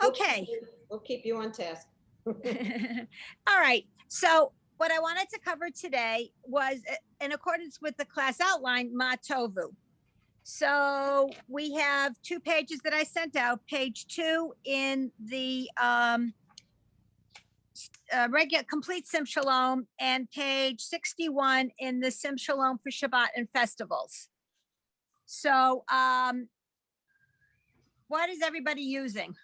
Okay. We'll keep you on task. All right. So what I wanted to cover today was, in accordance with the class outline, ma tovu. So we have 2 pages that I sent out, page 2 in the regular complete Sim Shalom and page 61 in the Sim Shalom for Shabbat and festivals. So what is everybody using?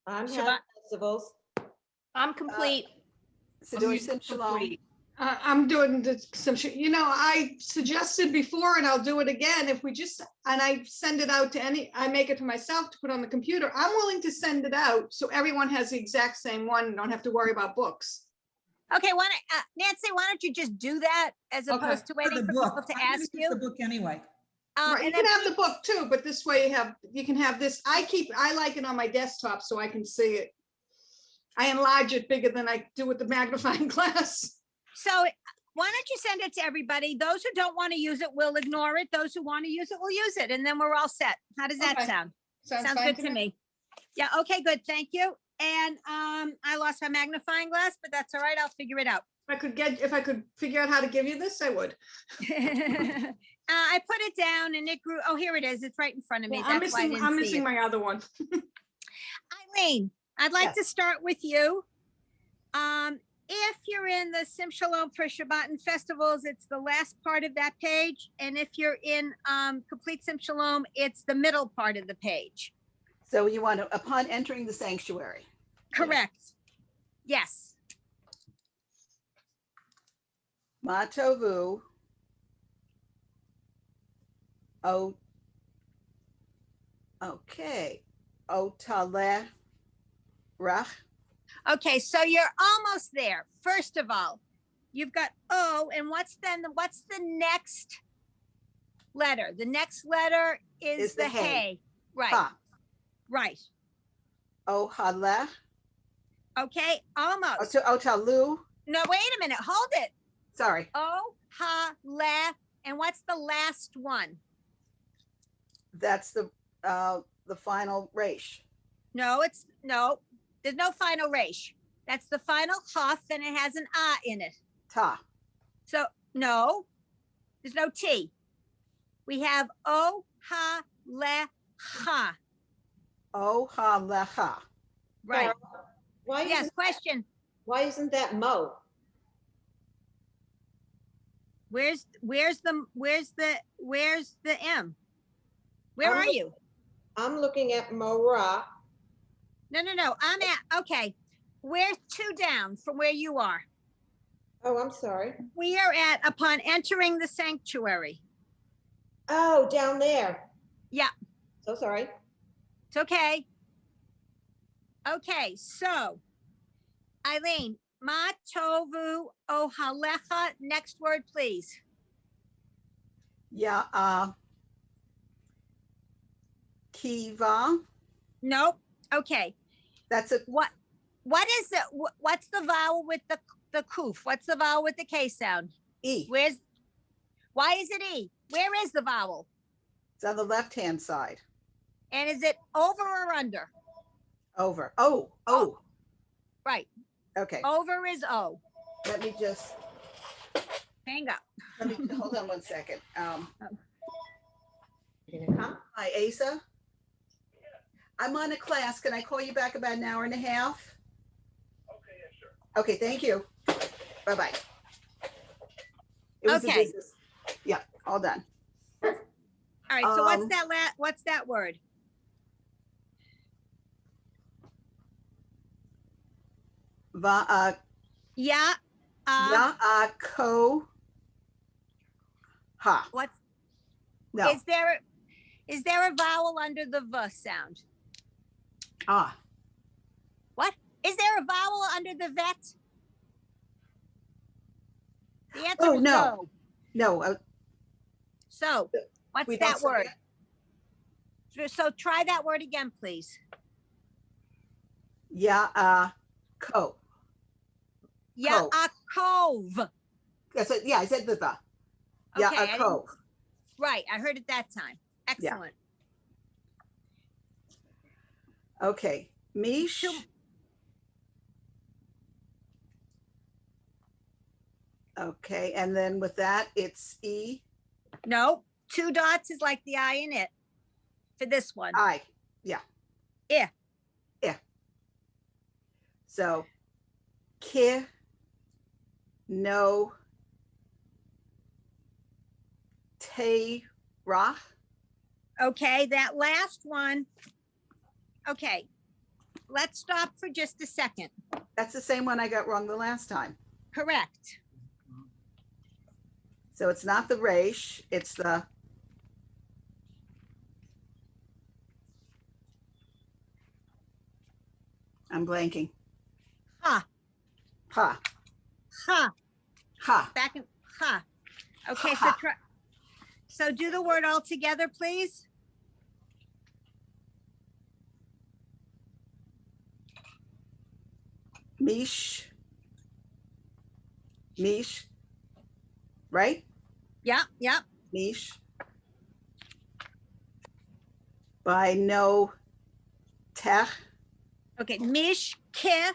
I'm Shabbat. having festivals. I'm complete. So doing Sim Shalom. I'm doing the I suggested before, and I'll do it again. If we just, and I send it out to I make it for myself to put on the computer. I'm willing to send it out so everyone has the exact same one and don't have to worry about books. Okay, Nancy, why don't you just do that as opposed to waiting for people to ask you? The book anyway. Right, you can have the book too, but this way you can have this. I like it on my desktop so I can see it. I enlarge it bigger than I do with the magnifying glass. So why don't you send it to everybody? Those who don't want to use it will ignore it. Those who want to use it will use it, and then we're all set. How does that Okay. sound? Sounds good to me. Yeah, okay, good, thank you. And I lost my magnifying glass, but that's all right, I'll figure it out. If I could figure out how to give you this, I would. I put it down and it grew. Oh, here it is. It's right in front of me. Well, That's why I didn't I'm see missing it. my other one. Eileen, I'd like Yes. to start with you. If you're in the Sim Shalom for Shabbat and festivals, it's the last part of that page. And if you're in complete Sim Shalom, it's the middle part of the page. So you want to, upon entering the sanctuary. Correct. Yes. Ma tovu. Oh. Okay. Otale rach. Okay, so you're almost there. First of all, you've got O, and what's the next letter? The next letter is the hey. Right. Ha. Right. Ohale. Okay, almost. Otalu. No, wait a minute. Hold it. Sorry. O, ha, le, and what's the last one? That's the final resh. No, there's no final resh. That's the final chaf, and it has an ah in it. Ta. So no, there's no T. We have O, ha, le, ha. Ohalecha. Right. Why Yes, isn't question. why isn't that mo? Where's the M? Where are you? I'm looking at Mora. No. I'm at, okay. We're 2 down from where you are. Oh, I'm sorry. We are at upon entering the sanctuary. Oh, down there. Yeah, So sorry. it's okay. Okay, so Eileen, ma tovu ohalecha. Next word, please. Ya kiva. Nope. Okay. That's a What is the what's the vowel with the kuf? What's the vowel with the K sound? E. Why is it E? Where is the vowel? It's on the left-hand side. And is it over or under? Over. Oh. Right. Okay. Over is O. Let me just, Hang up. hold on one second. You gonna come? Hi, Asa. I'm on a class. Can I call you back about an hour and a half? Okay, yeah, sure. Okay, thank you. Bye-bye. It was a Okay. business. Yeah, all done. All right. So Um, what's that word? Yeah. Yaakov. Ha. What's No. is there a vowel under the V sound? Ah. What? Is there a vowel under the vet? The answer Oh, is no. No. So what's We don't that say word? So try that word again, please. Yaakov. Yaakov. Yes. Yeah, I said the. Okay, I didn't- Yaakov. Right, I heard it that time. Excellent. Okay, mish. Two- Okay, and then with that, it's E, No, 2 dots is like the I in it for this one. I, yeah. Yeah. Yeah. So, ki, no, te, ra. Okay, that last one. Okay, let's stop for just a second. That's the same one I got wrong the last time. Correct. So it's not the resh, it's the, I'm blanking. Ha, Ha, ha, ha. back in, ha. Okay, so Ha. try, so do the word all together, please. Mish. Mish. Right? Yep, yep. Mish. By no tech. Okay, mish, ke,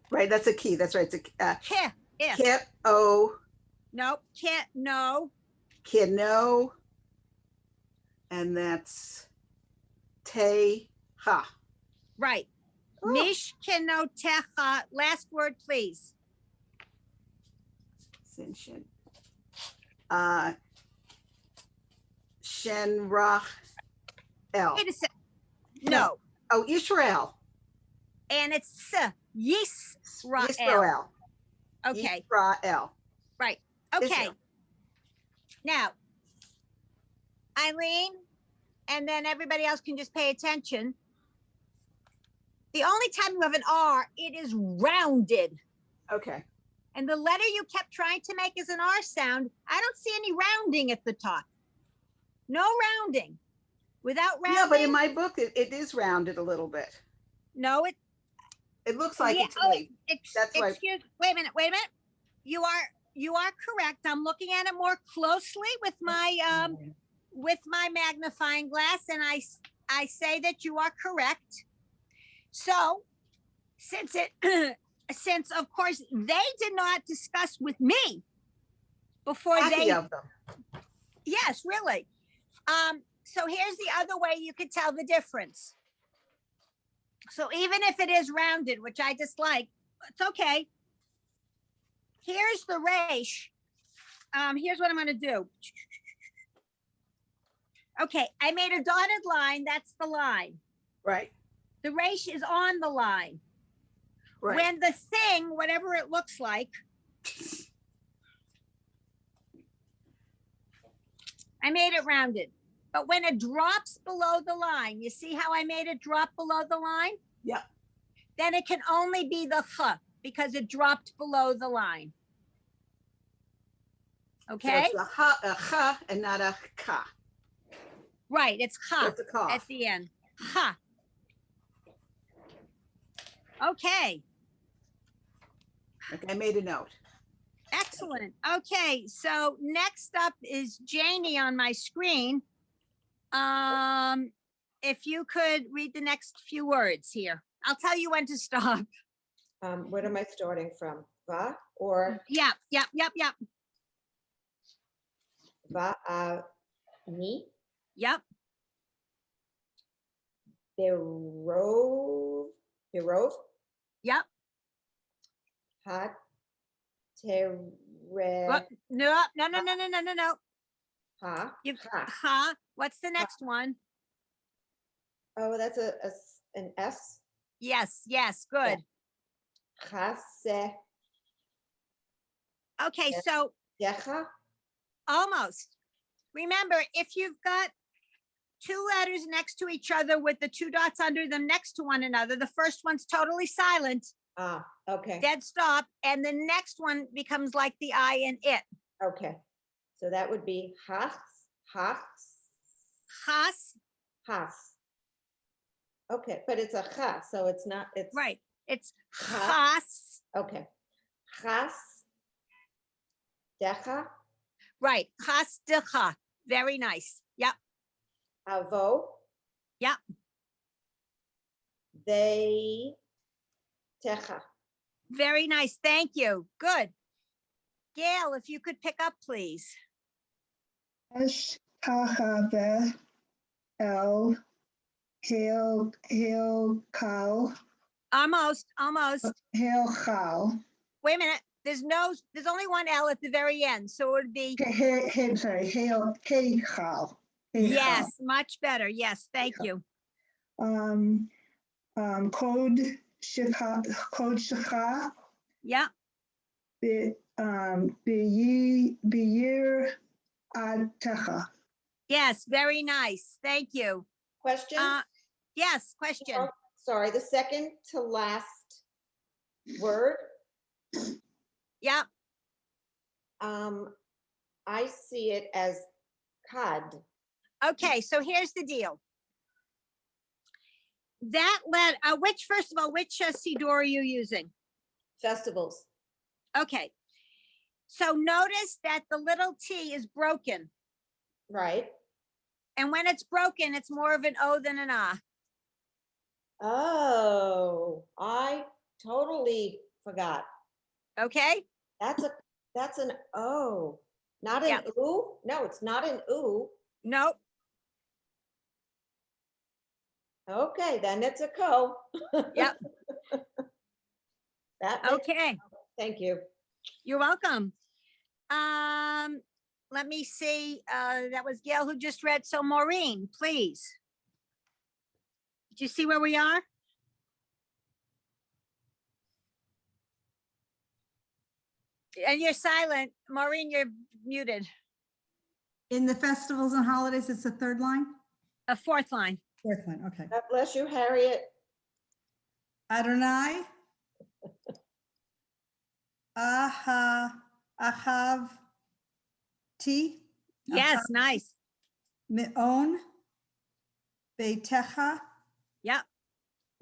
Right, that's a key. That's right. It's a ke, if. kit o Nope, ke, no. kino. And that's te ha. Right. Oh. Mish, keno, techa. Last word, please. Sinshin. Shen Ra El. Wait a sec. No. No. Oh, Israel. And it's Yisrael. Israel. Okay, Israel. right. Okay. Israel. Now, Eileen, and then everybody else can just pay attention. The only time you have an R, it is rounded. Okay. And the letter you kept trying to make is an R sound. I don't see any rounding at the top. No rounding. Without rounding. Yeah, but in my book, it is rounded a little bit. No, It looks like yeah, it to oh, me. That's why- excuse, wait a minute. You are correct. I'm looking at it more closely with my magnifying glass, and I say that you are correct. So, since since of course they did not discuss with me before Happy they, of them. yes, really. So here's the other way you could tell the difference. So even if it is rounded, which I dislike, it's okay. Here's the resh. Here's what I'm going to do. Okay, I made a dotted line. That's the line. Right. The resh is on the line. Right. When the thing, whatever it looks like, I made it rounded. But when it drops below the line, you see how I made it drop below the line? Yep. Then it can only be the ch because it dropped below the line. So Okay? it's a ha, and not a ka. Right, it's So ha it's a cough. at the end. Ha. Okay, Okay, I made a note. excellent. Okay, so next up is Janie on my screen. If you could read the next few words here. I'll tell you when to stop. What am I starting from? Va or Yep. va ni? Yep. Berov. Yep. Ha. Tere. What? No. Ha. You, Ha. ha. What's the next one? Oh, that's an S. Yes. Good. Chase. Okay, Yes. so Decha. almost. Remember, if you've got two letters next to each other with the two dots under them next to one another, the first one's totally silent, Ah, okay. dead stop, and the next one becomes like the I in it. Okay. So that would be has. Has. Okay, but it's a ha, so it's not, it's. Right. It's Ha. has. Okay. Has. Decha. Right. Has decha. Very nice. Yep. Avo. Yep. they, techa. Very nice. Thank you. Good. Gail, if you could pick up, please. Esh tahave el hail cow Almost. hail cow. Wait a minute. There's only one L at the very end. So it would be, Sorry, hail hey cow. yes, much better. Yes, thank you. Code shikha Yeah. be year ad techa. Yes, very nice. Thank you. Question? Yes, question. Oh, sorry, the second to last word, Yeah. I see it as cudd. Okay, so here's the deal. That first of all, which Sidor are you using? Festivals. Okay. So notice that the little T is broken. Right. And when it's broken, it's more of an O than an A. Oh, I totally forgot. Okay? That's an O, not an Yeah. oo. No, it's not an oo. Nope. Okay, then it's a co. Yep. That makes, Okay. thank you. You're welcome. Let me see. That was Gail who just read. So Maureen, please. Did you see where we are? And you're silent. Maureen, you're muted. In the festivals and holidays, it's the third line? A fourth line. Fourth line, okay. God bless you, Harriet. Adonai. Ahav. T. Yes, nice. Me'on. Beitecha. Yep.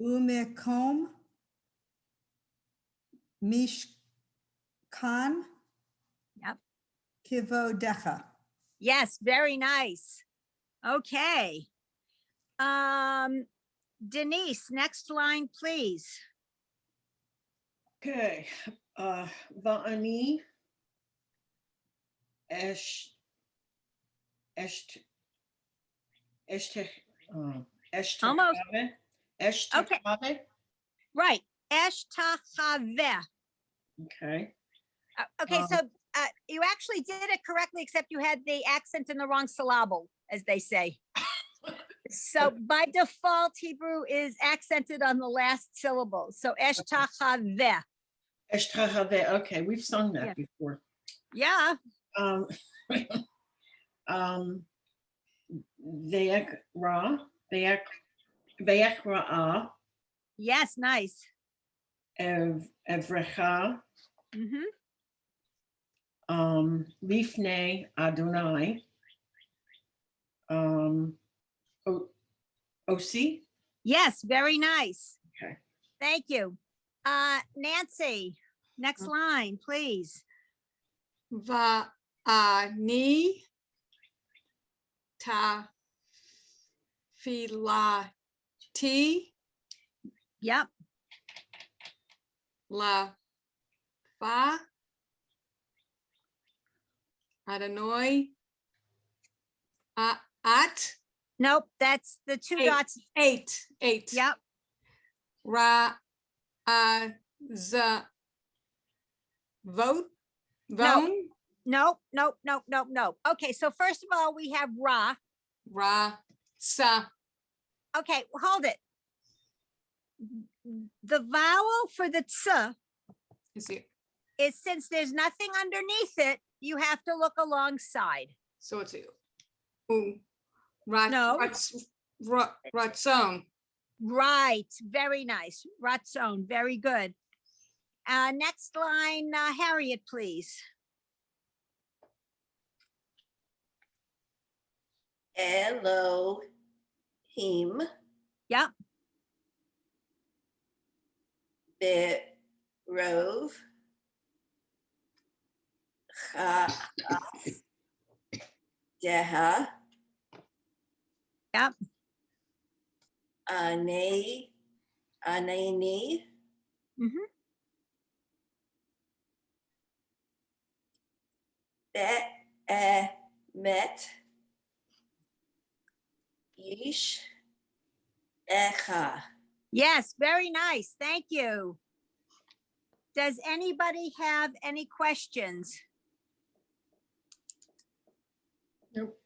Umekom. Mishkan. Yep. Kivodecha. Yes, very nice. Okay. Denise, next line, please. Okay, va'ani Almost. okay. Right. Eshtachaveh. Okay. Okay, so you actually did it correctly, except you had the accent in the wrong syllable, as they say. So by default, Hebrew is accented on the last syllable. So eshtachaveh. Okay, we've sung that Yeah. before. Yeah. Ve'ekra Yes, nice. evrecha Mm-hmm. lifnei Adonai Osi. Yes, very nice. Okay. Thank you. Nancy, next line, please. Va'ani tafilati Yep. la fa Adonai at Nope, that's the two Eight. dots. eight. Yep. Ra za vote No. vone Nope. Okay, so first of all, we have Ra. ra sa Okay, hold it. The vowel for the ts is here. is, since there's nothing underneath it, you have to look alongside. So it's rat No. ratzon. Right, very nice. Ratzon, very good. Next line, Harriet, please. Elohim Yep. Berov Deha Yep. Ane Anani. Mhm. Met. Yish. Echa. Yes, very nice. Thank you. Does anybody have any questions? Nope.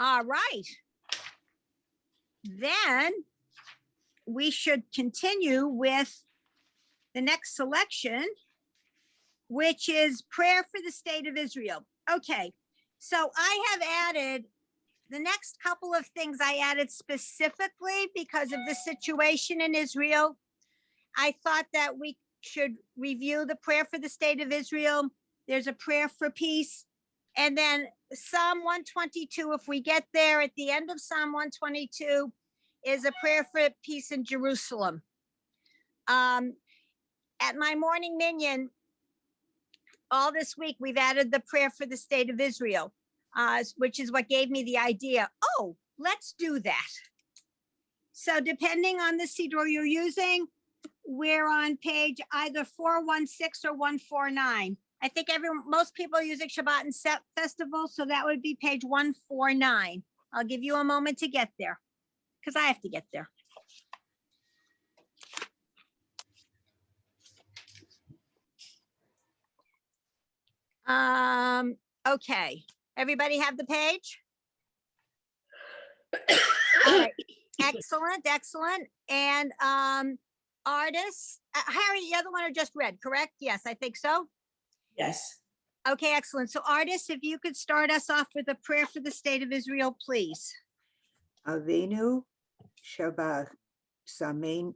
All right. Then we should continue with the next selection, which is prayer for the state of Israel. Okay, so I have added the next couple of things I added specifically because of the situation in Israel. I thought that we should review the prayer for the state of Israel. There's a prayer for peace. And then Psalm 122, if we get there at the end of Psalm 122, is a prayer for peace in Jerusalem. At my morning minyan, all this week, we've added the prayer for the state of Israel, which is what gave me the idea. Oh, let's do that. So depending on the siddur you're using, we're on page either 416 or 149. I think most people are using Shabbat and Set Festival, so that would be page 149. I'll give you a moment to get there, because I have to get there. Okay, everybody have the page? All right, excellent, excellent. And artists, Harry, the other one I just read, correct? Yes, I think so. Yes. Okay, excellent. So artists, if you could start us off with a prayer for the state of Israel, please. Avenu Shabbat Sameim.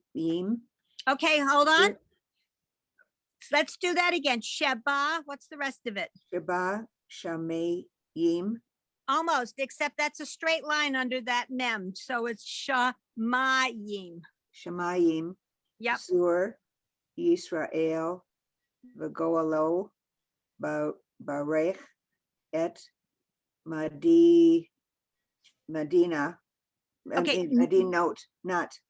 Okay, hold on. Let's do that again. Sheba, what's the rest of it? Shabbat Shamayim. Almost, except that's a straight line under that mem. So it's shamayim. Shamayim. Yep. Sur Yisrael V'goalo Barech et Medina. Okay. Medinot, not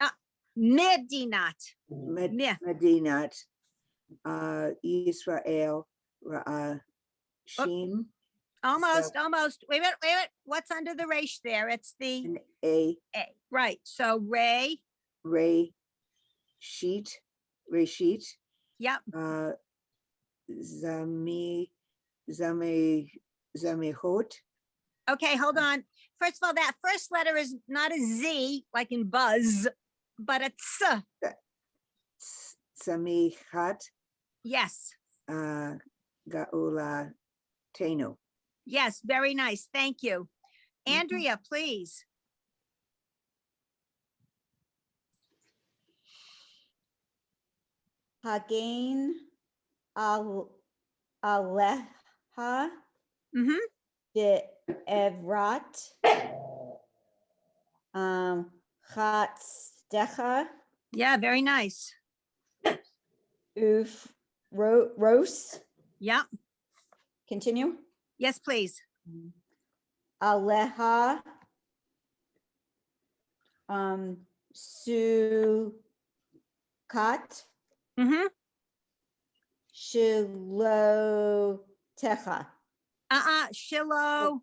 Medinat. Medinat. Israel Shim. Almost. Wait a minute. What's under the resh there? It's the A. Right. So Ray. Reshit. Yep. Zamihot. Okay, hold on. First of all, that first letter is not a Z like in buzz, but a ts. Samichat. Yes. Gaula Tenu. Yes, very nice. Thank you. Andrea, please. Hagain Aleha Mm-hmm. de Evrat Chatzdecha Yeah, very nice. Uf Rose. Yeah. Continue. Yes, please. Aleha Sukat Mm-hmm. Shilotecha Shiloh.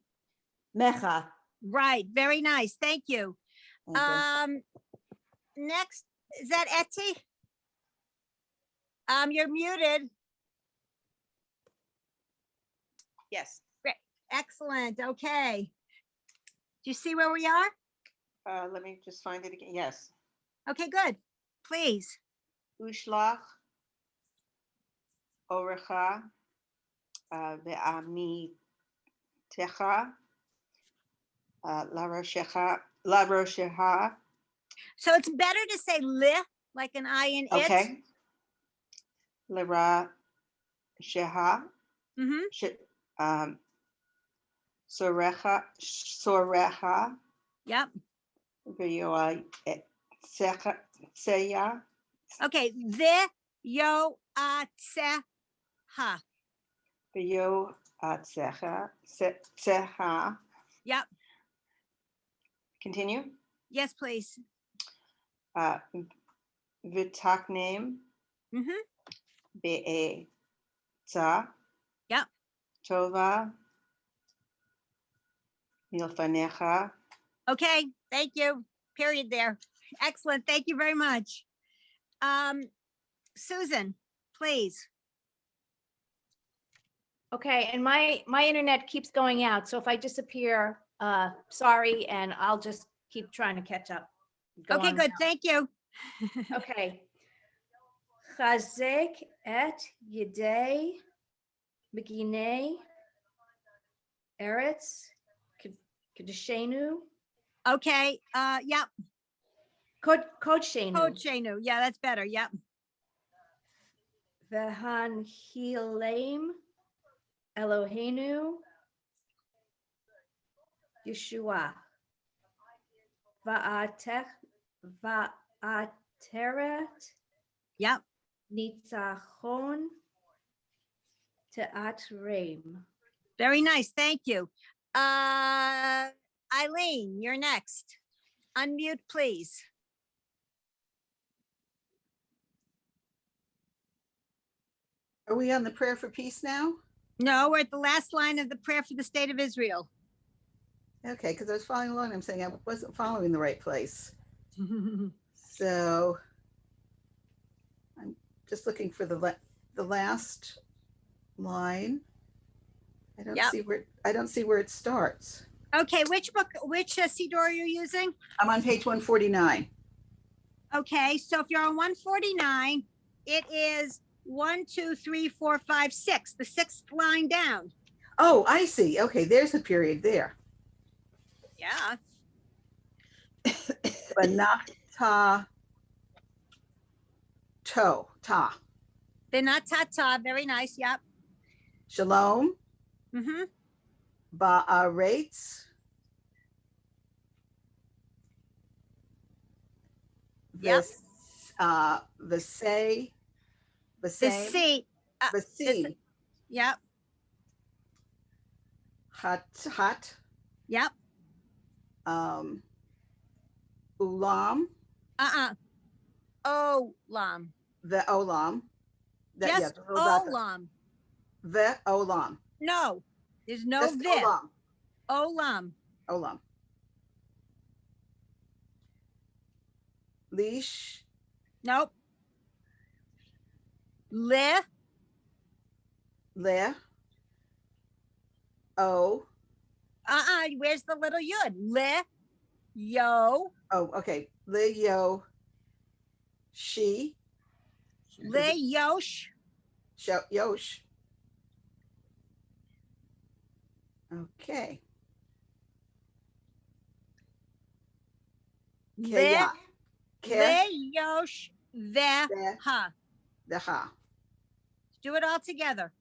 Mecha. Right. Very nice. Thank you. Thank you. Next, is that Etty? You're muted. Yes. Great. Excellent. Okay. Do you see where we are? Let me just find it again. Yes. Okay, good. Please. Ushlach Orecha Ve'amitecha La Rosheha. So it's better to say li, like an I in it. Okay. Lera Sheha. Mm-hmm. Sorecha. Yep. Seya. Okay. The yo ha. Vio Tseha. Yep. Continue. Yes, please. V'taknem Mm-hmm. be'eta. Yep. Tova. Milfanecha. Okay, thank you. Period there. Excellent. Thank you very much. Susan, please. Okay, and my internet keeps going out, so if I disappear, sorry, and I'll just keep trying to catch up. Go Okay, on good. now. Thank you. Okay. Chazek et yedei Beginei Eretz Kedeshenu Okay, yep. Kodshenu Code Shanu. Yeah, that's better. Yep. Vehan Hilem Eloheinu Yeshua Va'atech Va'ateret Yep. Nitzachon Te'at Reim. Very nice. Thank you. Eileen, you're next. Unmute, please. Are we on the prayer for peace now? No, we're at the last line of the prayer for the state of Israel. Okay, because I was following along. I'm saying I wasn't following the right place. So I'm just looking for the last line. I don't Yep. see where it starts. Okay, which book, which Siddur are you using? I'm on page 149. Okay, so if you're on 149, it is 1, 2, 3, 4, 5, 6, the sixth line down. Oh, I see. Okay, there's a period there. Yeah. Banata ta. Benatata, very nice. Yep. Shalom. Mm-hmm. Ba'aretz. Yep. Vasay. The Vasame. C. Vasim. Yep. Hat. Yep. Ulam. Olam. The olam. Just the little dot. olam. The olam. No, there's no Just the. olam. Olam. Olam. Leash. Nope. Le. O. Where's the little yud? Le. Yo. Oh, okay. Yo. She. Le yosh. Yosh. Okay. Le. Ke. Le yosh. Ve. Ve. Ha. The ha. Do it all together.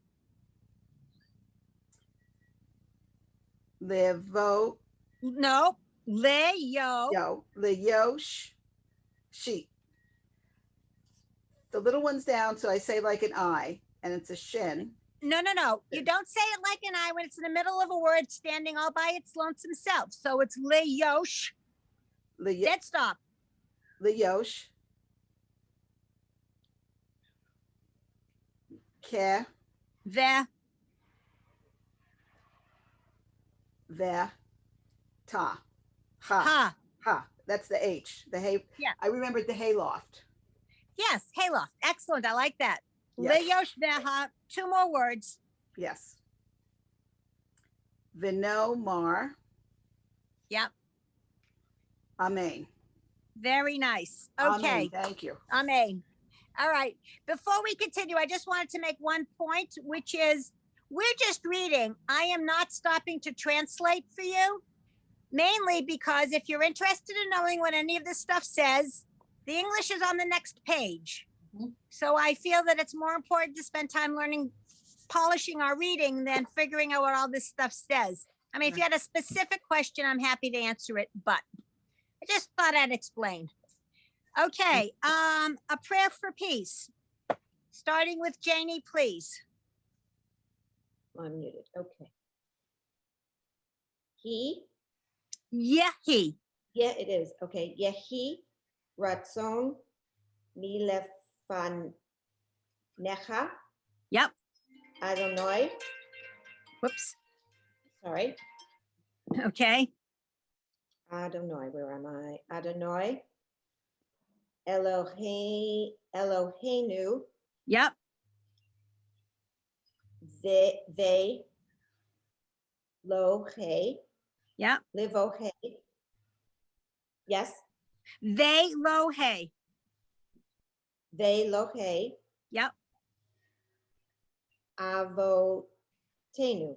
Levo. No. Le yo. Yo. Le yosh. She. The little one's down, so I say like an I, and it's a shin. No. You don't say it like an I when it's in the middle of a word standing all by its lonesome self. So it's le yosh. Dead stop. Le yosh. Ke. Ve. Ta. Ha. Ha. That's the H. The hay. Yeah. I remembered the hayloft. Yes. Hayloft. Excellent. I like that. Yes. Le yosh ve ha. 2 more words. Yes. Vino mar. Yep. Amen. Very nice. Amen. Okay. Thank you. Amen. All right. Before we continue, I just wanted to make one point, which is we're just reading. I am not stopping to translate for you, mainly because if you're interested in knowing what any of this stuff says, the English is on the next page. So I feel that it's more important to spend time learning, polishing our reading than figuring out what all this stuff says. I mean, if you had a specific question, I'm happy to answer it, but I just thought I'd explain. Okay, a prayer for peace. Starting with Janie, please. I'm muted. Okay. He. Yehi. Yeah, it is. Okay. Yehi Ratzon Milefanecha, Yep. Adonai, Whoops. sorry, Okay. Adonai, where am I? Adonai, Eloheinu, Yep. they, lo, he, Yep. livo, he. Yes, They lo hey. they, lo, he, Yep. avotenu.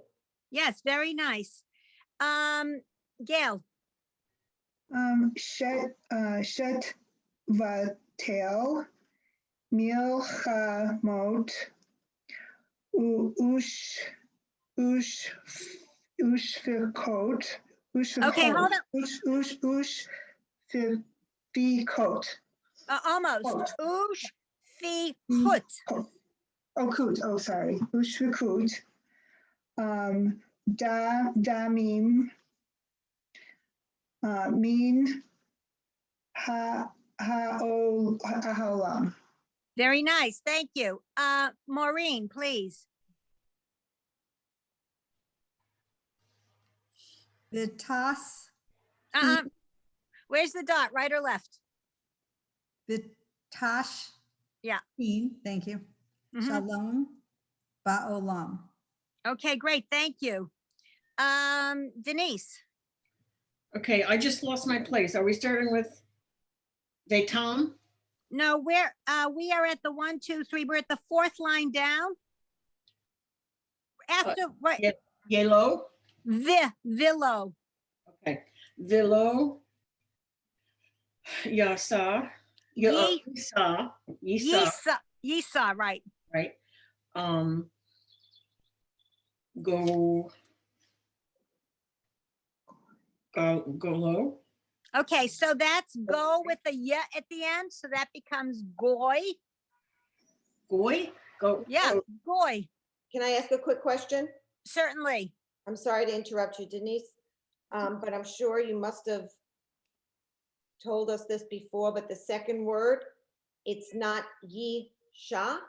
Yes, very nice. Gail. Shet vatel, milchamot, ushfikot, Okay, hold on. ushfikot. Almost. Quote. Ush fi put. Oh, kut, oh, sorry, ushfikut. Damim, min, haolam. Very nice. Thank you. Maureen, please. Vitas, Where's the dot? Right or left? Vitash. Yeah. Thank you. Mhm. Shalom, Ba'olam. Okay, great. Thank you. Denise. Okay, I just lost my place. Are we starting with Vetam? No, we are at the 1, 2, 3. We're at the 4th line down. After what? Yellow? Villo. Okay. Villo. Yasa. Yisa. Yisa, right. Right. Golo. Okay, so that's go with the ya at the end. So that becomes goy. Goy? Go. Yeah, so- goy. Can I ask a quick question? Certainly. I'm sorry to interrupt you, Denise, but I'm sure you must have told us this before, but the second word, it's not Yisha.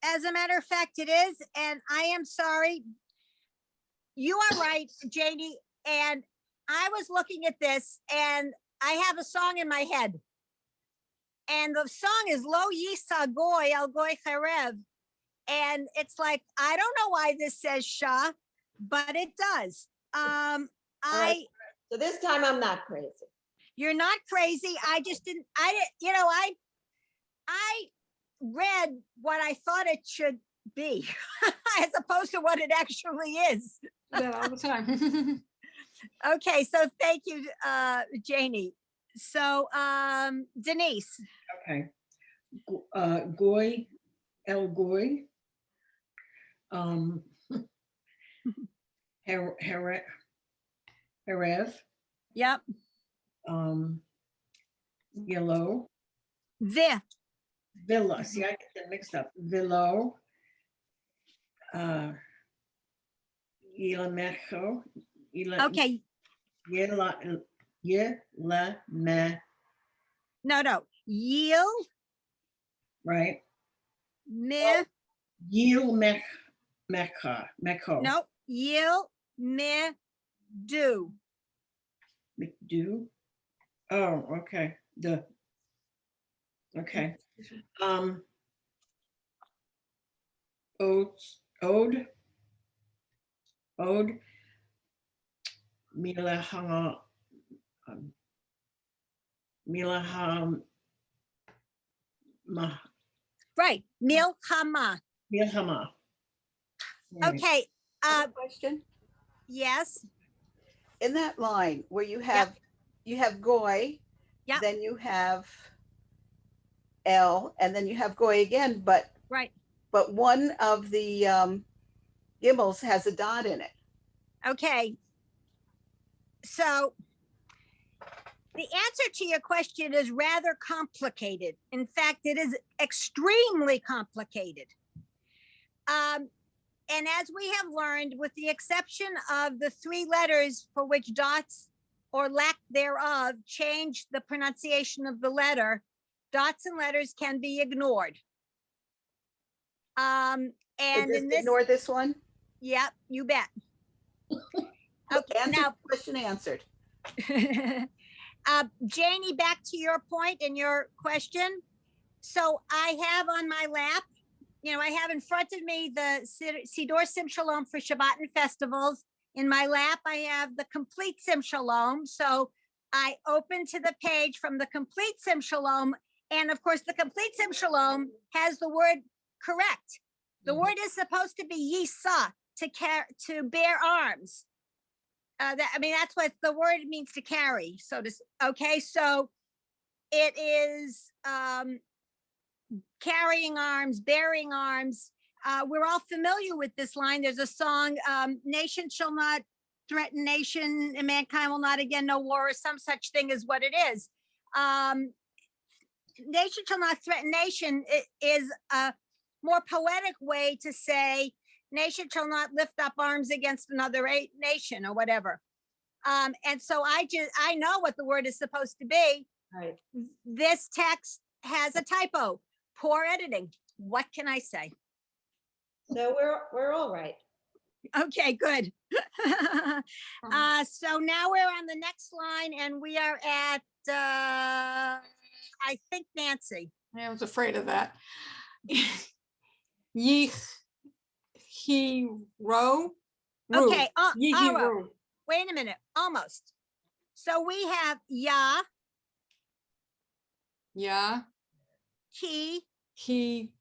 As a matter of fact, it is, and I am sorry. You are right, Janie. And I was looking at this, and I have a song in my head. And the song is Lo Yisa Goy El Goy Cherev. And it's like, I don't know why this says Shah, but it does. right. So this time I'm not crazy. You're not crazy. I read what I thought it should be as opposed to what it actually is. Do that all the time. Okay, so thank you, Janie. So Denise. Okay. Goy. El Goy. Herev. Yep. Yellow. Villa. See, I get them mixed up. Villo. Ilamecho. Okay. No. Yield. Right. Me. Yield mecho. No. Yield. Me. Do. McDo. Oh, okay. Okay. Ode. Milahama. Right. Milchama. Milhama. Okay. Question, Yes. in that line where you have goy, Yep. then you have L, and then you have goy again, but Right. one of the gimels has a dot in it. Okay. So the answer to your question is rather complicated. In fact, it is extremely complicated. And as we have learned, with the exception of the 3 letters for which dots or lack thereof change the pronunciation of the letter, dots and letters can be ignored. So And just in this, ignore this one. yep, you bet. Okay, Answer now, question answered. Janie, back to your point and your question. So I have on my lap, I have in front of me the Siddur Sim Shalom for Shabbat and festivals. In my lap, I have the complete Sim Shalom. So I open to the page from the complete Sim Shalom. And of course, the complete Sim Shalom has the word correct. The word is supposed to be Yisa, to bear arms. That's what the word means, to carry. Okay, so it is carrying arms, bearing arms. We're all familiar with this line. There's a song, nation shall not threaten nation, and mankind will not again know war, or some such thing is what it is. Nation shall not threaten nation is a more poetic way to say nation shall not lift up arms against another nation or whatever. And so I know what the word is supposed to be. Right. This text has a typo, poor editing. What can I say? So we're all right. Okay, good. So now we're on the next line and we are at, I think Nancy. I was afraid of that. Yich, he, ro. Okay, Yihiru. wait a minute, almost. So we have ya, Yeah, ki, he,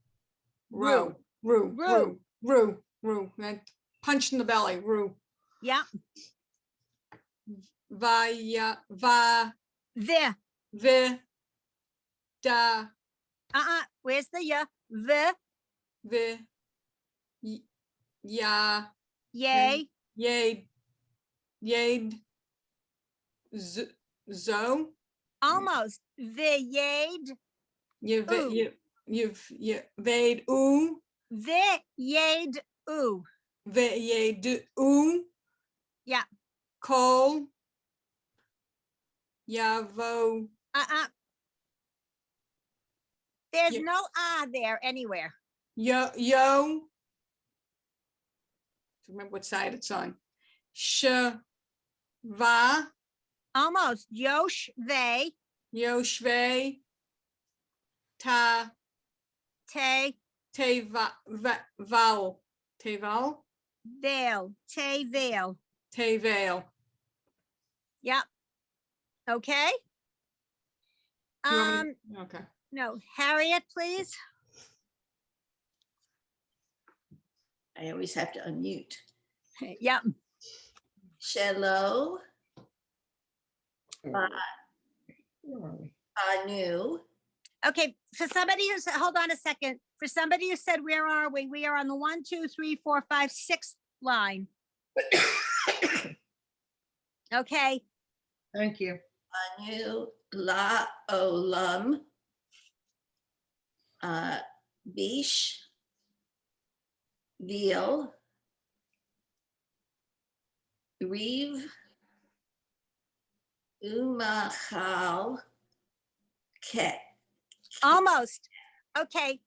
Ru. ru. And punch in the belly, ru. yeah, Va, va, the, vi, da, where's the ya? The, vi, ya, yay, yade, zo. almost. The yade, Ooh. You vade oo, the yade, ooh. vade oo, Yeah, kol, yavo, there's Yeah. no there anywhere. yo. Remember what side it's on. Va, Almost. Yosh, they, yoshve, ta, te, vowel, vowel, veil, te, veil. veil. Yep. Okay. You want me- Okay. No, Harriet, please. I always have to unmute. Yep. Shelo, Where are we? Anu, Okay, for somebody who's, hold on a second. For somebody who said, where are we? We are on the 1, 2, 3, 4, 5, 6th line. Okay, Thank you. Anu, La Olam, Bish, Veal, Reeve, Umachal, Ket. almost. Okay,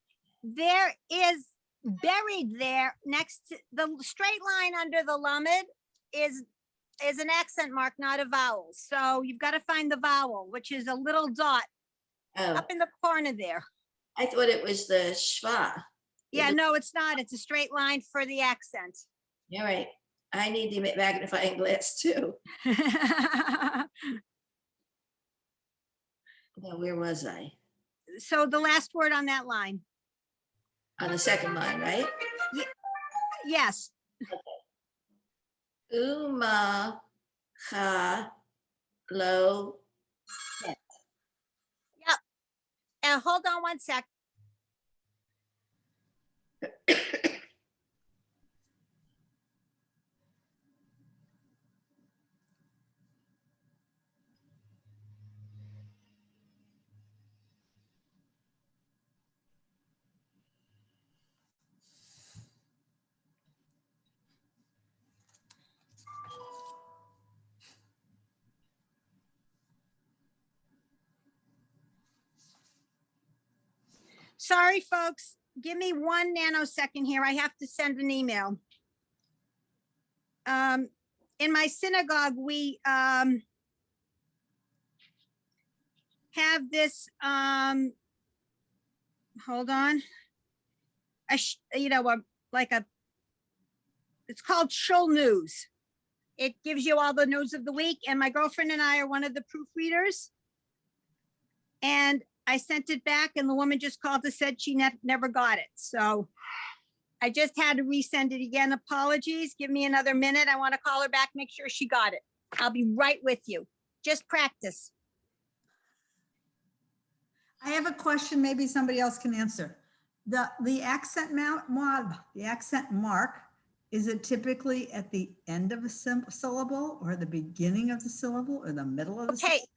there is buried there next to the straight line under the lamed is an accent mark, not a vowel. So you've got to find the vowel, which is a little dot Oh, up in the corner there. I thought it was the Shva. Yeah, no, it's not. It's a straight line for the accent. All right. I need the magnifying glass too. Now, where was I? So the last word on that line. On the second line, right? Yes. Uma, ha, lo. Yep. Hold on one sec. Sorry, folks. Give me 1 nanosecond here. I have to send an email. In my synagogue, we have this, hold on. It's called Shul News. It gives you all the news of the week, and my girlfriend and I are one of the proofreaders. And I sent it back, and the woman just called and said she never got it. So I just had to resend it again. Apologies. Give me another minute. I want to call her back, make sure she got it. I'll be right with you. Just practice. I have a question, maybe somebody else can answer. The accent the accent mark, is it typically at the end of a syllable or the beginning of the syllable or the middle of the Okay, syllable?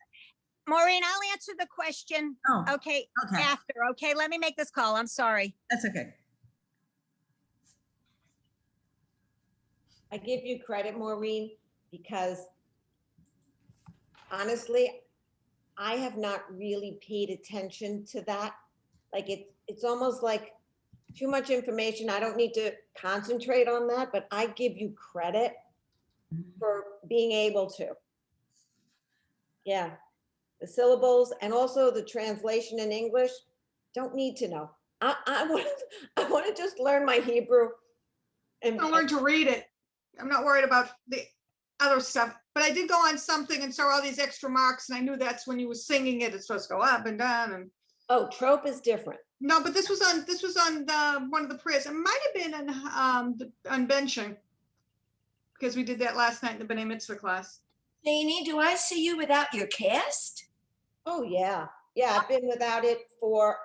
Maureen, I'll answer the question. Oh, Okay, okay. after. Okay, let me make this call. I'm sorry. That's okay. I give you credit, Maureen, because honestly, I have not really paid attention to that. Like it's almost like too much information. I don't need to concentrate on that, but I give you credit for being able to. Yeah, the syllables and also the translation in English, don't need to know. I want to just learn my Hebrew. And I learned to read it. I'm not worried about the other stuff, but I did go on something and saw all these extra marks, and I knew that's when you were singing it. It's supposed to go up and down and. oh, trope is different. No, but this was on the one of the prayers. It might have been on benching, because we did that last night in the B'nai Mitzvah class. Janie, do I see you without your cast? Oh, yeah. Yeah, I've been without it for,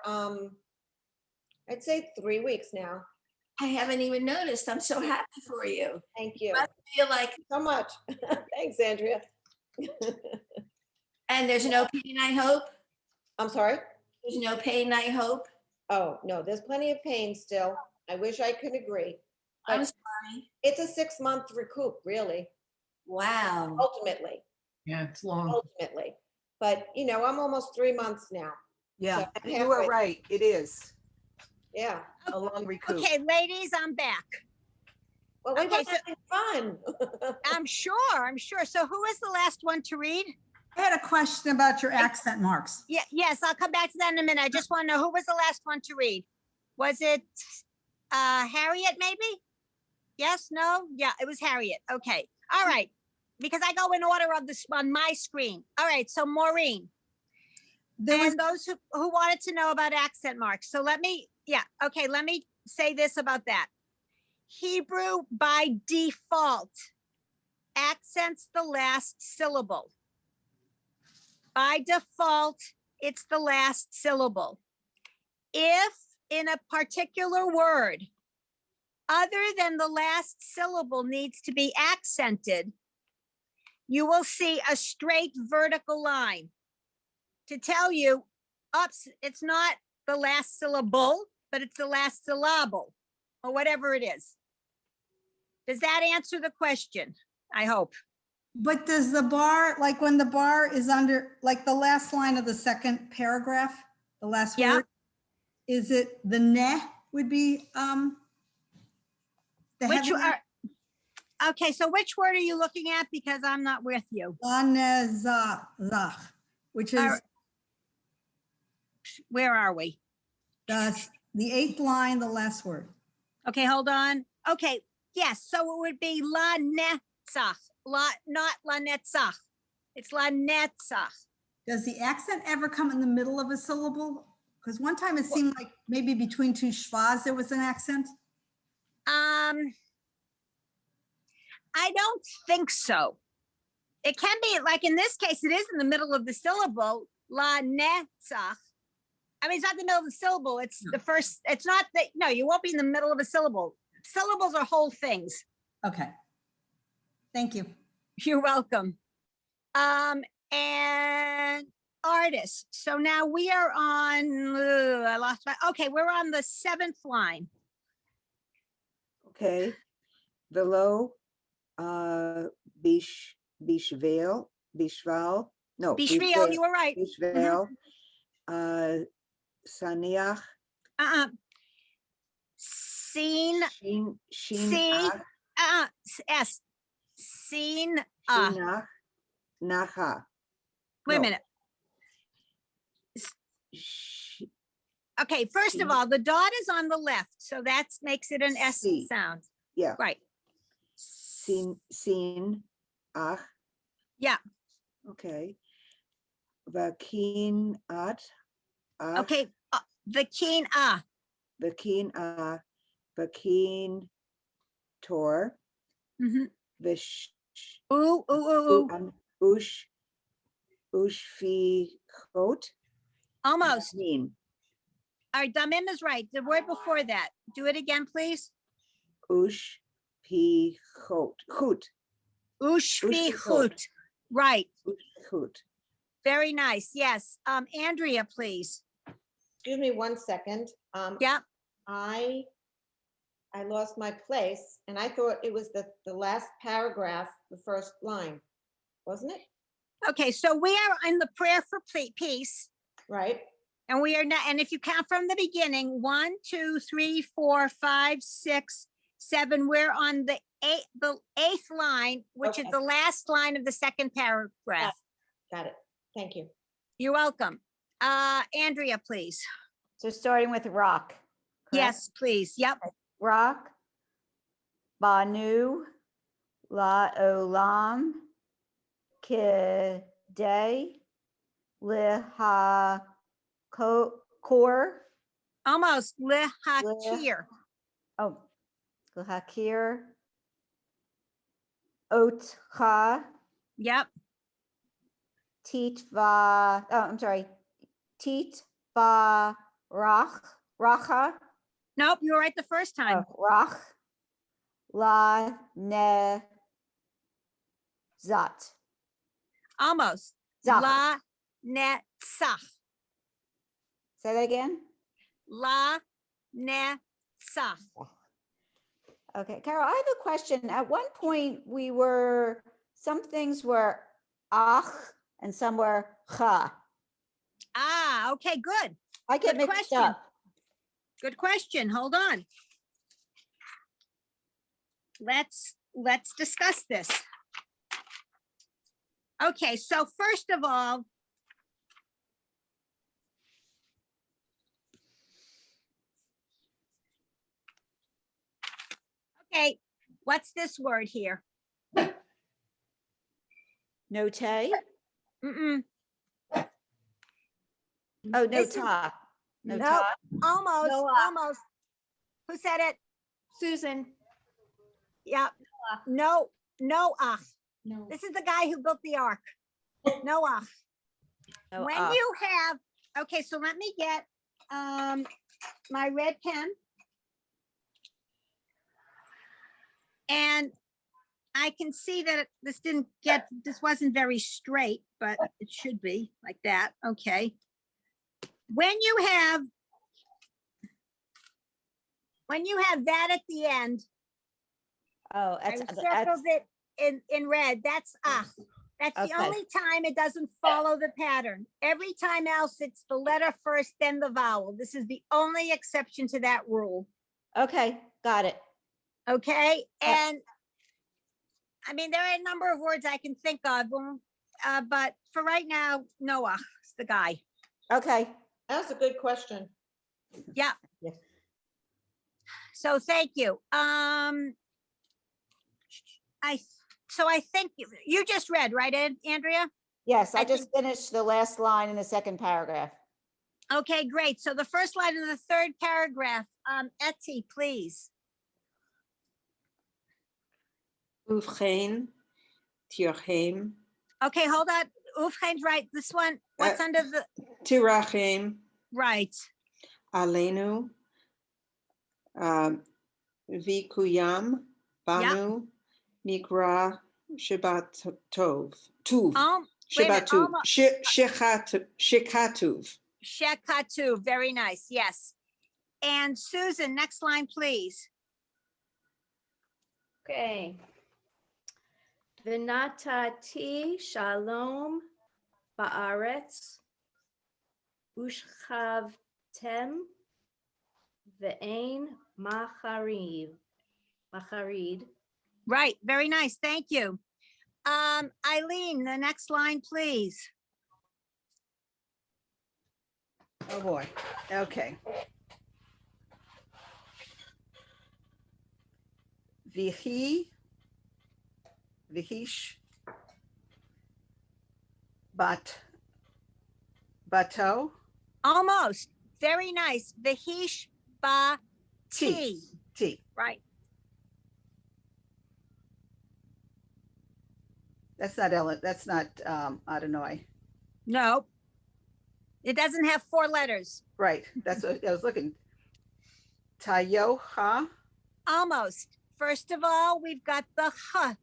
I'd say 3 weeks now. I haven't even noticed. I'm so happy for you. Thank you. I feel like, So much. Thanks, Andrea. and there's no pain, I hope. I'm sorry? There's no pain, I hope. Oh, no, there's plenty of pain still. I wish I could agree. I'm But sorry. it's a 6-month recoup, really, Wow. ultimately, Yeah, it's long. ultimately. But, you know, I'm almost 3 months now. Yeah, So I'm you are halfway. right. It is Yeah. a long recoup. Okay, ladies, I'm back. Well, we Okay, were having fun. I'm sure. So who is the last one to read? I had a question about your accent marks. Yeah, yes, I'll come back to that in a minute. I just want to know who was the last one to read? Was it Harriet, maybe? Yes, no? Yeah, it was Harriet. Okay. All right. Because I go in order of this on my screen. All right. So Maureen, and those who wanted to know about accent marks. So let me say this about that. Hebrew by default accents the last syllable. By default, it's the last syllable. If in a particular word, other than the last syllable needs to be accented, you will see a straight vertical line to tell you, oops, it's not the last syllable, but it's the last syllable, or whatever it is. Does that answer the question? I hope. But does the bar, like when the bar is under, like the last line of the second paragraph, the last Yeah. word, is it the ne would be the Which heavy are, okay, so which word are you looking at? Because I'm not with you. lanezach, which is Are- Where are we? the 8th line, the last word. Okay, hold on. Okay, yes, so it would be la netzach, not la netzach. It's la netzach. Does the accent ever come in the middle of a syllable? Because one time it seemed like maybe between two schwas there was an accent. I don't think so. It can be, like in this case, it is in the middle of the syllable, la netzach. I mean, it's not the middle of the syllable, it's the first, it's not that, no, you won't be in the middle of a syllable. Syllables are whole things. Okay. Thank you. You're welcome. And artists. So now we are on, I lost my, okay, we're on the 7th line. Okay. Villo, bishval, no. Bishvil, you were right. Bishval, saniach, Seen, Shin, shin, see, ach, S. Seen, shinach, nacha. wait a No. minute. Sh- Okay, first of all, the dot is on the left, so that makes it an S C. sound. Yeah, Right. sin, ach, Yeah, okay. Vakin at, ach, okay, the keen, vakin, vakin, tor, mhm. vish, Ooh, ooh, ooh, ooh, ush, fi, chot, almost. vahin, All right, Damim is right. The word before that. Do it again, please. ush, pi, chot, chut, Ushfi Ushfi chut. Right. chut. Very nice. Yes. Andrea, please. Excuse me 1 second. Yeah. I lost my place and I thought it was the last paragraph, the first line, wasn't it? Okay, so we are in the prayer for peace. Right? And we are not, and if you count from the beginning, 1, 2, 3, 4, 5, 6, 7, we're on the eighth line, which is Okay. the last line of the second paragraph. Got it. Thank you. You're welcome. Andrea, please. So starting with rock. correct? Yes, please. Yep. Rock. Banu. La olam. Kidei. Liha kor. Almost. Lihakir. Oh, Lihakir. Otcha. Yep. Titva. Oh, I'm sorry. Titva racha. Nope, you were right the first time. Oh, rach. La ne zat. Almost. Zach. La netzach. Say that again. La netzach. Okay, Carol, I have a question. At one point, some things were ach and some were cha. Ah, okay, good. I get Good mixed question. up. Good question. Hold on. Let's discuss this. Okay, so first of all, okay, what's this word here? Note. Mm-mm. Oh, This is- nota. Nope, Nota. almost, Noah. almost. Who said it? Susan. Yeah. No, Noah. No. This is the guy who built the ark. Noah. When you have, okay, so let me get my red pen. And I can see that this wasn't very straight, but it should be like that. Okay. When you have that at the end, Oh, I that's circled it in red. That's That's the Okay. only time it doesn't follow the pattern. Every time else, it's the letter first, then the vowel. This is the only exception to that rule. okay. Got it. Okay, Yep. and I mean, there are a number of words I can think of, but for right now, Noah is the guy. Okay. That's a good question. Yeah. Yes. So thank you. So I think you just read, right, Andrea? Yes, I I just finished the last line in the second paragraph. Okay, great. So the first line of the third paragraph, Etty, please. Ufchein, tirchem, Okay, hold on. Ufchein's right. This one, what's under the, tirachem, right. alenu, vikuyam, banu, nikra, Shabbat tov, tuv, Wait a minute, Shabbat tuv, almost- shekatuv. Shekatu, very nice, yes. And Susan, next line, please. Okay. V'natati shalom ba'aretz ushchavtem Ve'ein macharid. Right, very nice, thank you. Eileen, the next line, please. Oh, boy. Okay. Vihish, bateau, Almost, very nice. Vahish ba T, T. Right, That's not Ellen, that's not, Adonai. no. It doesn't have 4 letters. Right, that's what I was looking. Tayo, ha, Almost. First of all, we've got the ha,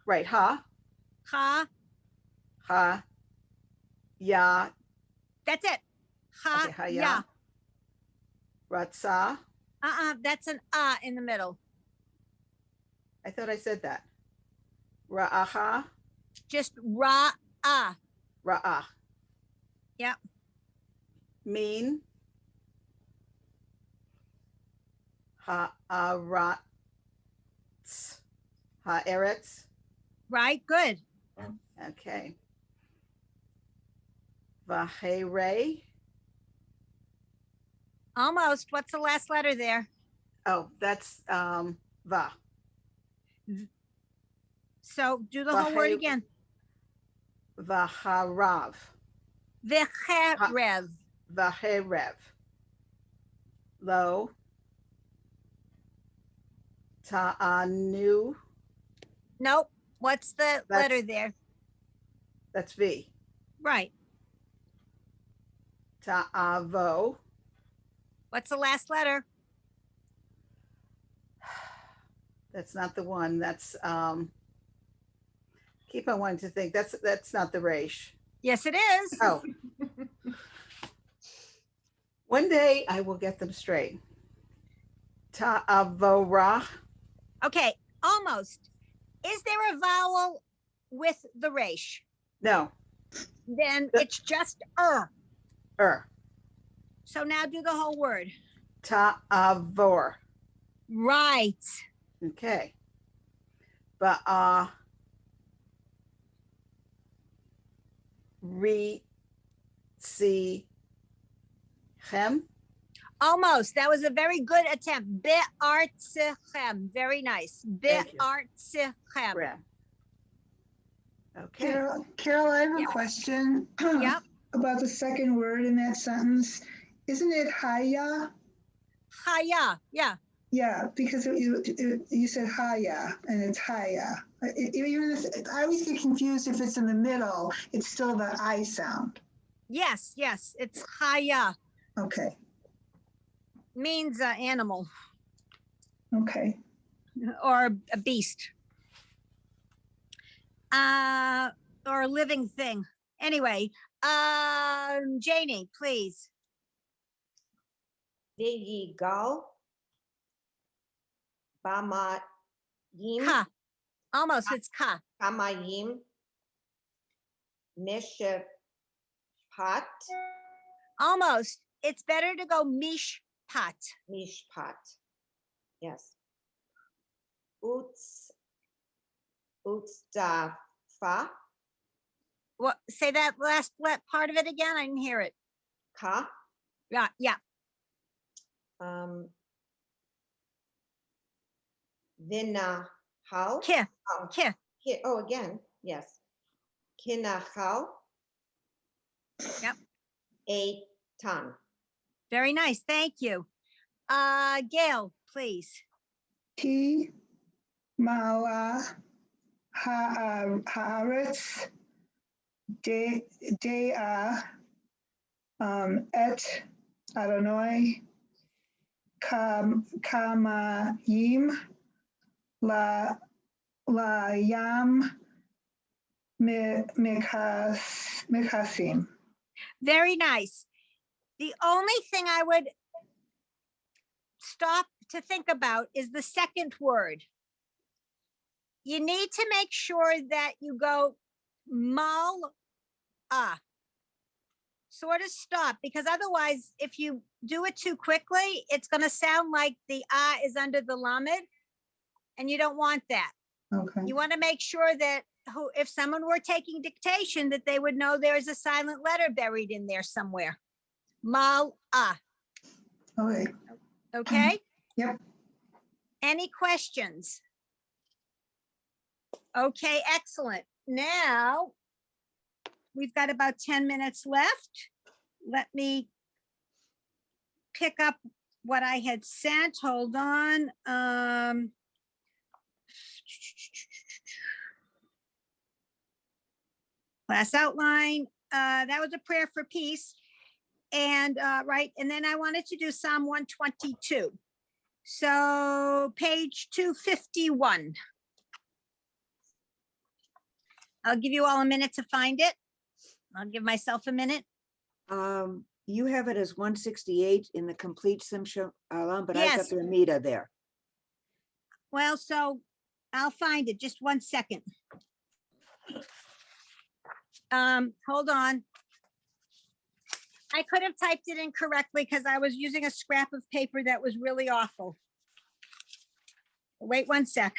right, ha, ya, that's it. Ha, okay, ha, ya. ya. Ratsa, That's an in the middle. I thought I said that. Ra'aha, Just ra, ra'ah. Yep. Mean, ha'aratz, ha'eretz. Right, good. Okay. Vahere. Almost. What's the last letter there? Oh, that's va. So do the whole word Vahe- again. Vaharav. Vecherev. Vaherev. Lo. Ta'anu. Nope. What's the letter That's- there? That's V. Right. Ta'avo. What's the last letter? That's not the one. That's keep on wanting to think. That's not the resh. Yes, it is. Oh. One day I will get them straight. Ta'avora. Okay, almost. Is there a vowel with the resh? No. Then it's just So now do the whole word. Ta'avor. Right. Okay. Ba'a. Chem. Almost. That was a very good attempt. Be'artzechem. Very nice. Thank you. Be'artzechem. Okay. Carol, I have a Yep. question Yep. about the second word in that sentence. Isn't it haya? Chaya. Yeah. Yeah, because you said haya and it's haya. Even if, I always get confused if it's in the middle, it's still the I sound. Yes. Yes. It's chaya. Okay, Means animal okay. or a beast. Or a living thing. Anyway, Janie, please. Viyigal. Bamayim. Ka. Almost. It's ka. Kamayim. Mishpat. Almost. It's better to go mishpat. Mishpat. Yes. Utzdafa. What? Say that last part of it again. I didn't hear it. Ka. Yeah. Yeah. Vinahal. Ki. Oh, Ki. oh, again. Yes. Kinahal. Yep. A ton. Very nice. Thank you. Gail, please. T mala haaretz de et Adonai kamayim la yam mikasim. Very nice. The only thing I would stop to think about is the second word. You need to make sure that you go mal sort of stop, because otherwise if you do it too quickly, it's gonna sound like the ah is under the lamed, and you don't want that. Okay. You want to make sure that if someone were taking dictation, that they would know there is a silent letter buried in there somewhere. Mal ah. Okay. Okay. Yep. Any questions? Okay, excellent. Now we've got about 10 minutes left. Let me pick up what I had sent. Hold on. Class outline. That was a prayer for peace. And right, and then I wanted to do Psalm 122. So page 251. I'll give you all a minute to find it. I'll give myself a minute. You have it as 168 in the complete Simcha Alam, but I've got Yes. the Amida there. Well, so I'll find it. Just one second. Hold on. I could have typed it in correctly because I was using a scrap of paper that was really awful. Wait one sec.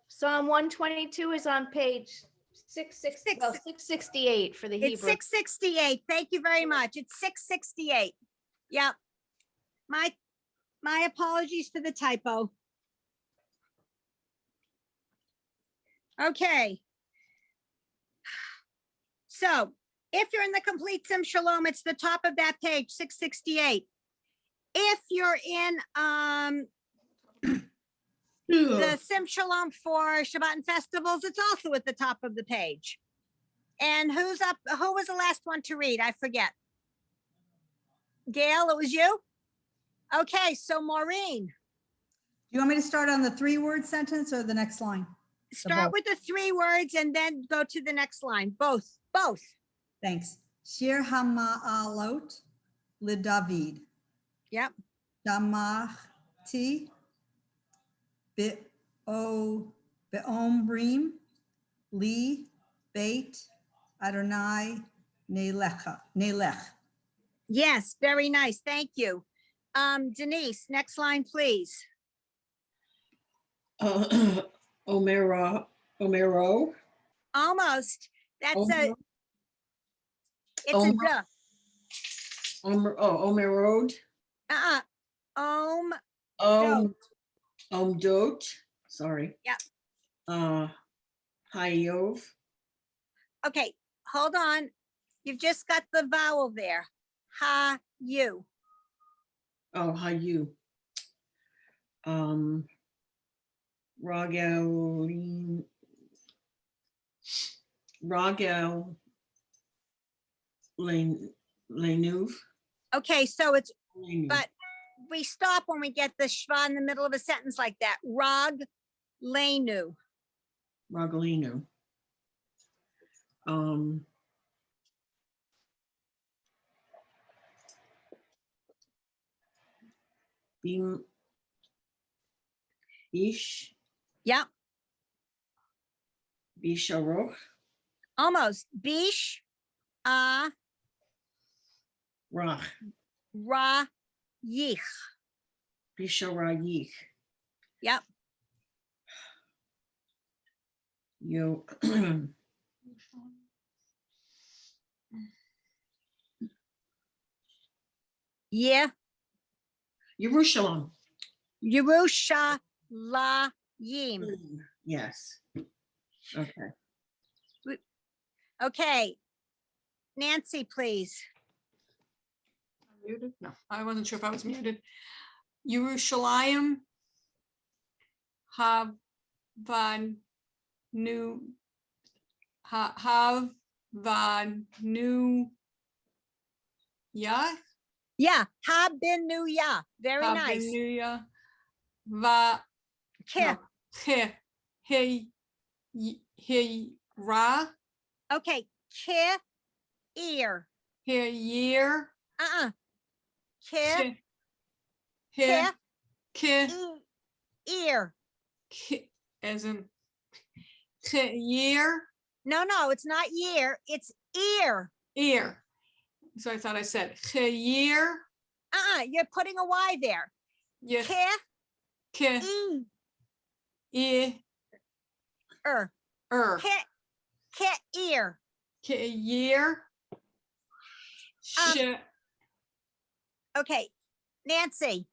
Psalm 122 is on page 668 for the It's Hebrew. 668. Thank you very much. It's 668. Yep. My apologies for the typo. Okay. So if you're in the complete Sim Shalom, it's the top of that page, 668. If you're in the Sim Shalom for Shabbat and festivals, it's also at the top of the page. And who's up? Who was the last one to read? I forget. Gail, it was you? Okay, so Maureen, Do you want me to start on the 3-word sentence or the next line? start with the 3 words and then go to the next line. Both. Thanks. Shir Hama'alot LeDavid. Yep. Damachti Be'omrim Li Beit Adonai Nelech. Yes, very nice. Thank you. Denise, next line, please. Omero. Almost. That's Omer- it's Omer- a duh. Omerod. Omdot. Sorry. Yep. Hayov. Okay, hold on. You've just got the vowel there. Ha, you. Oh, Hayu. Ragel Lenuv. Okay, so it's, but we stop when we get the shva in the middle of a sentence like that. Rag, lenu. Ragalinu. Bish. Yep, Bisharoch. almost. Bish, Rach. ra, yich. Bisharayich. Yep. Yo. Yeah. Yerushalayim. Yerushalayim. Yes. Okay. Okay. Nancy, please. Muted? No, I wasn't sure if I was muted. Yerushalayim Havanu Yah. Yeah, Habinuya. Very nice. Habinuya Va Keh. He Ra. Okay, keh, ear. He year. Keh, He ear. As in year. No, it's not year. It's ear. Ear. So I thought I said year. You're putting a Y there. Yeah. Ke, K. E, Er. ke, ear. K. Year. Sh. Okay, Nancy.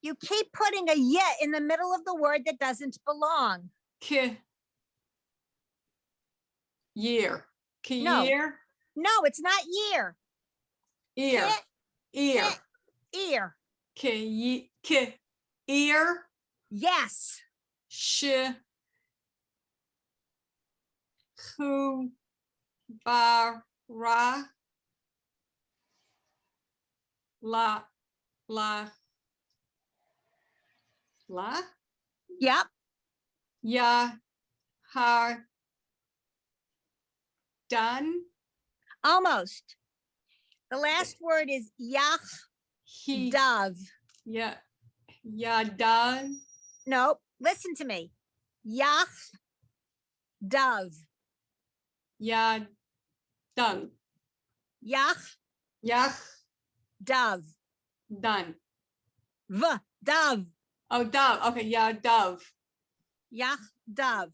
You keep putting a ye in the middle of the word that doesn't belong. K. Year. K. No. Year. No, it's not year. Ear. Ke, Ear. ear. K. K. Ear. Yes. Sh. Who. Ba. Ra. La. La. La. Yep. Ya. Ha. Done. Almost. The last word is yach He. dove. Yeah. Ya. Done. Nope. Listen to me. Yach dove. Ya. Done. Yach Yach. dove. Done. Dove. Oh, dove. Okay. Ya. Dove. Yach dove.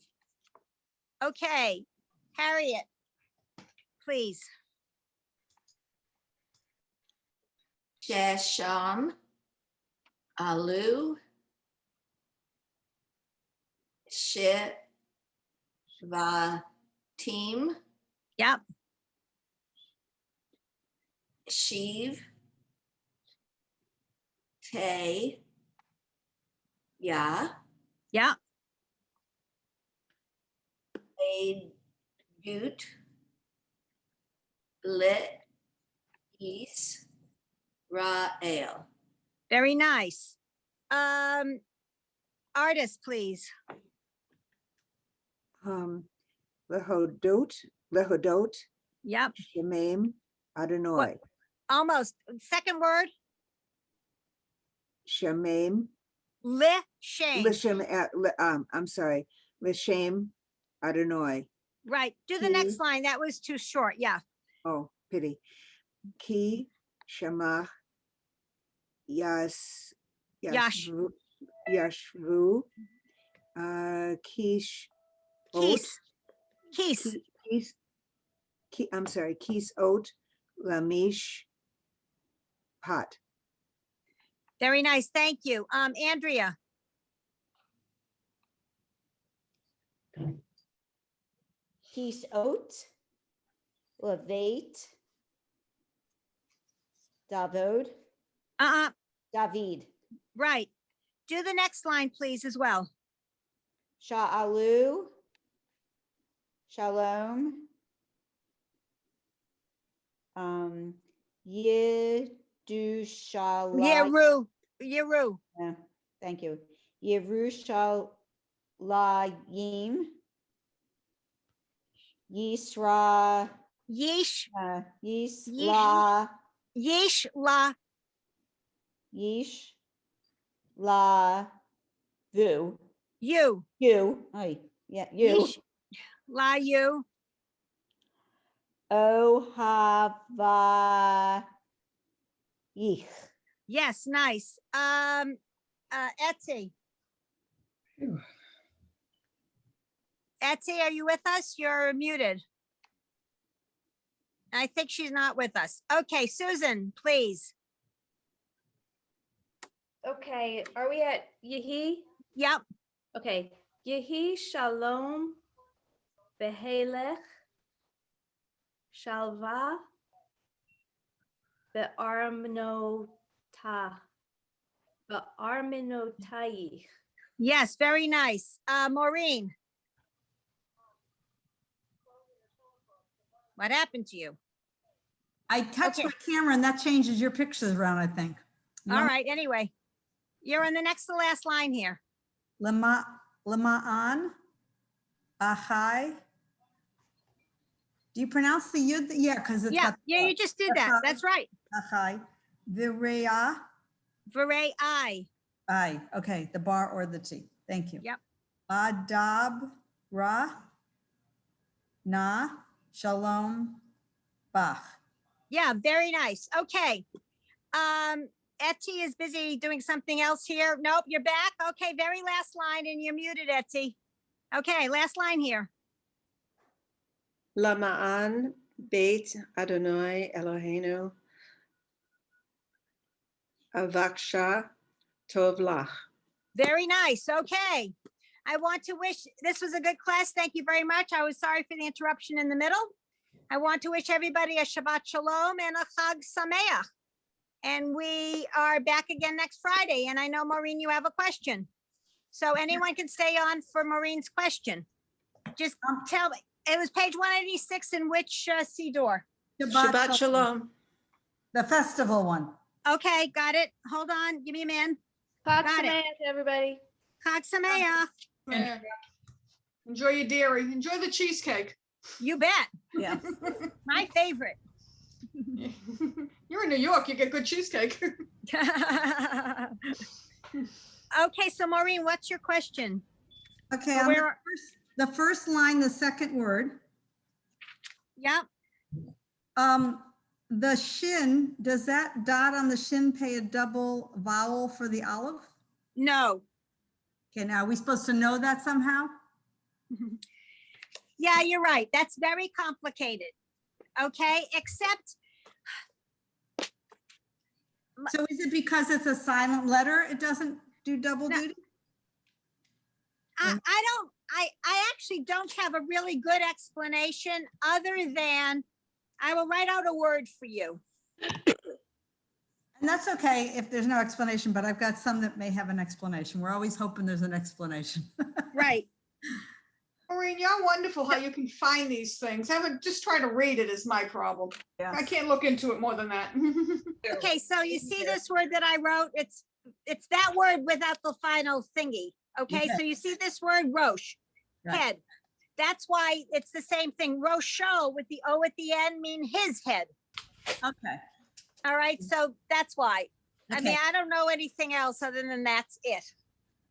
Okay. Harriet, please. Shesham, Alu, Shivatim, Yep. Shiv, Te, Ya, Yep. Adut, Lit, Is, Ra'el. Very nice. Artist, please. Lehodot, Lehodot, Yep. Shemaim, Adonai, What? Almost. Second word. Shemaim, Shame. Lishem, I'm sorry, Lishem, Adonai. Right. Do the Ki- next line. That was too short. Yeah. Oh, pity. Ki, Shemach, Yas, Yash. Yashvu, Kish, Ot, Keys. Keys, I'm sorry, Keys Ot, Lamish, Pot. Very nice. Thank you. Andrea. Keys oat, levate, Davod, David, Right. Do the next line, please, as well. Sha'alu, Shalom, Yedushalayim. Yeru. Thank you. Yerushalayim, Yisra, Yesh. Yisla, Yesh la. Yish, La, Vu. You. You. Oh, yeah, you. Yesh la you. Oh, hava, yich. Yes, nice. Etsy. Etsy, are you with us? You're muted. I think she's not with us. Okay, Susan, please. Okay, are we at Yehi? Yep. Okay, Yehi Shalom Behelech Shalva Be'arminotayich. Yes, very nice. Maureen. What happened to you? I touched Okay. my camera and that changes your pictures around, I think. All right, anyway. You're on the next to last line here. Lama'an, Ahai. Do you pronounce the yud? Yeah, because it's Yeah, got. yeah, you just did that. That's right. Ahai. Vireya. Vere I. Aye, okay, the bar or the T. Thank you. Yep. Adab Ra Na Shalom Bach. Yeah, very nice. Okay. Etty is busy doing something else here. Nope, you're back. Okay, very last line and you're muted, Etty. Okay, last line here. Lama'an Beit Adonai Eloheinu Avaksha Tov Lach. Very nice. Okay. I want to wish, this was a good class. Thank you very much. I was sorry for the interruption in the middle. I want to wish everybody a Shabbat Shalom and a Chag Sameach. And we are back again next Friday. And I know, Maureen, you have a question. So anyone can stay on for Maureen's question. Just tell me, it was page 186 in which Siddur? Shabbat Shalom. The festival one. Okay, got it. Hold on, give me a minute. Chag Got it. Sameach, everybody. Chag Sameach. Yeah. Enjoy your dairy. Enjoy the cheesecake. You bet. Yeah. My favorite. You're in New York, you get good cheesecake. Okay, so Maureen, what's your question? Okay, So on where- the first line, the second word. Yep. The shin, does that dot on the shin pay a double vowel for the olive? No. Okay, now are we supposed to know that somehow? Yeah, you're right. That's very complicated. Okay, except So is it because it's a silent letter, it doesn't do double No. duty? I actually don't have a really good explanation other than I will write out a word for you. And that's okay if there's no explanation, but I've got some that may have an explanation. We're always hoping there's an explanation. Right. Maureen, you're wonderful how you can find these things. Just try to read it is my problem. Yes. I can't look into it more than that. Okay, so you see this word that I wrote? It's that word without the final thingy. Okay, Okay. so you see this word Rosh, Right. head. That's why it's the same thing. Rosho with the O at the end mean his head. Okay. All right, so that's why. I mean, Okay. I don't know anything else other than that's it.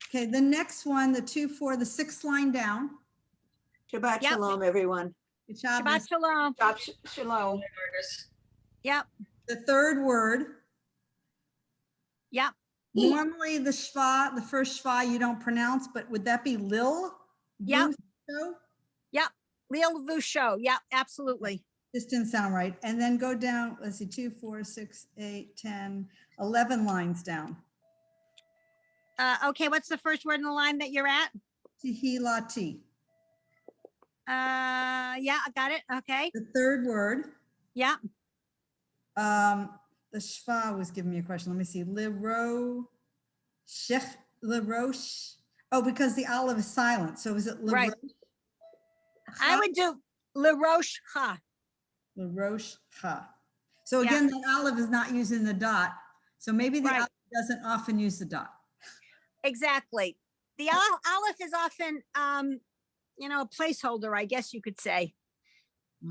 Okay, the next one, the 2-4, the 6th line down. Shabbat Yep. Shalom, everyone. Good job. Shabbat shalom. Shabbat Shalom. Yep, The third word, yep. normally the shva, the first shva you don't pronounce, but would that be lil? Yep. Vu? Yep, Lil Vusho. Yep, absolutely. This didn't sound right. And then go down, let's see, 2, 4, 6, 8, 10, 11 lines down. Okay, what's the first word in the line that you're at? Tehilati. Yeah, I got it. Okay. The third word, Yeah, the shva was giving me a question. Let me see. Lirosh. Oh, because the olive is silent. So is it Right. Lirosh? I would do LaRoche Ha. LaRoche Ha. So Yeah. again, that olive is not using the dot. So maybe the Right. olive doesn't often use the dot. Exactly. The Aleph is often, a placeholder, I guess you could say.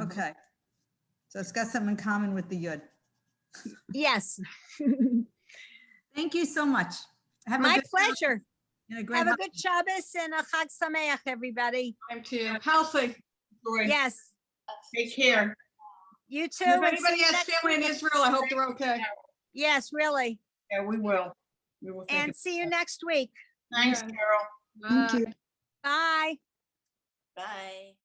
Okay. So it's got something in common with the yud. Yes. Thank you so much. Have a My good- pleasure. and a great Have a holiday. good Shabbos and a Chag Sameach, everybody. Thank you. Healthy. Enjoy. Yes, Take care. you too. And if and see anybody you has next family in week. Israel, I hope they're okay. Yes, really. Yeah, we will. We will. think And of- see you next week. Thanks, Yeah. Carol. Thank you. Bye. Bye.